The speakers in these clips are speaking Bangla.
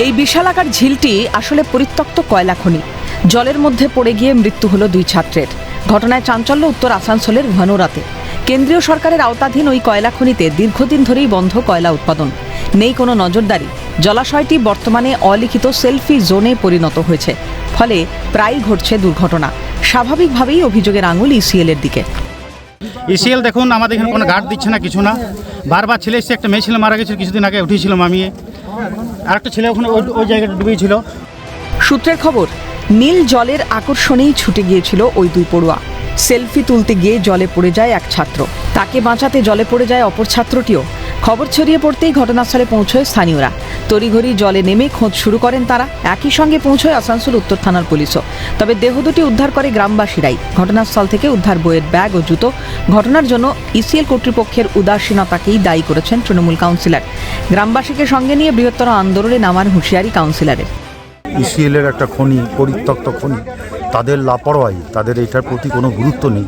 এই বিশালাকার ঝিলটি আসলে পরিত্যক্ত কয়লা খনি। জলের মধ্যে পড়ে গিয়ে মৃত্যু হলো 2 ছাত্রের। ঘটনায় চাঞ্চল্য উত্তর আসানসোলের ভানুরাতে। কেন্দ্রীয় সরকারের আওতাধীন ওই কয়লা খনিতে দীর্ঘদিন ধরেই বন্ধ কয়লা উৎপাদন, নেই কোনো নজরদারি। জলাশয়টি বর্তমানে অলিখিত সেলফি জোনে পরিণত হয়েছে, ফলে প্রায়ই ঘটছে দুর্ঘটনা। স্বাভাবিকভাবেই অভিযোগের আঙুল ইসিএল এর দিকে। ইসিএল দেখুন, আমাদের এখানে কোনো গার্ড দিচ্ছে না, কিছু না। বারবার ছেলে এসে, একটা মেয়ে ছেলে মারা গেছে কিছুদিন আগে, উঠেছিলাম আমি। আরেকটা ছেলে ওখানে ওই জায়গাটা ডুবেছিল। সূত্রের খবর, নীল জলের আকর্ষণেই ছুটে গিয়েছিল ওই 2 পড়ুয়া। সেলফি তুলতে গিয়ে জলে পড়ে যায় এক ছাত্র, তাকে বাঁচাতে জলে পড়ে যায় অপর ছাত্রটিও। খবর ছড়িয়ে পড়তেই ঘটনাস্থলে পৌঁছয় স্থানীয়রা। তড়িঘড়ি জলে নেমে খোঁজ শুরু করেন তারা। একই সঙ্গে পৌঁছয় আসানসোল উত্তর থানার পুলিশও। তবে দেহ দুটি উদ্ধার করে গ্রামবাসীরাই। ঘটনাস্থল থেকে উদ্ধার বইয়ের ব্যাগ ও জুতো। ঘটনার জন্য ইসিএল কর্তৃপক্ষের উদাসীনতাকেই দায়ী করেছেন তৃণমূল কাউন্সিলর। গ্রামবাসীকে সঙ্গে নিয়ে বৃহত্তর আন্দোলনে নামার হুঁশিয়ারি কাউন্সিলরের। ইসিএলের একটা খনি, পরিত্যক্ত খনি, তাদের লাপরওয়াহি, তাদের এটার প্রতি কোনো গুরুত্ব নেই।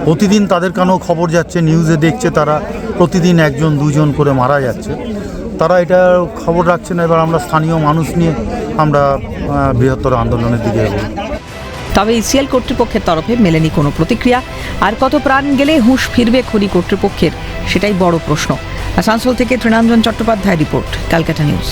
প্রতিদিন তাদের কানেও খবর যাচ্ছে, নিউজে দেখছে, তারা প্রতিদিন 1-2 করে মারা যাচ্ছে। তারা এটা খবর রাখছে না। এবার আমরা স্থানীয় মানুষ নিয়ে আমরা বৃহত্তর আন্দোলনের দিকে এগোই। তবে ইসিএল কর্তৃপক্ষের তরফে মেলেনি কোনো প্রতিক্রিয়া। আর কত প্রাণ গেলে হুঁশ ফিরবে খনি কর্তৃপক্ষের, সেটাই বড় প্রশ্ন। আসানসোল থেকে তৃণাঞ্জন চট্টোপাধ্যায় রিপোর্ট, ক্যালকাটা নিউজ।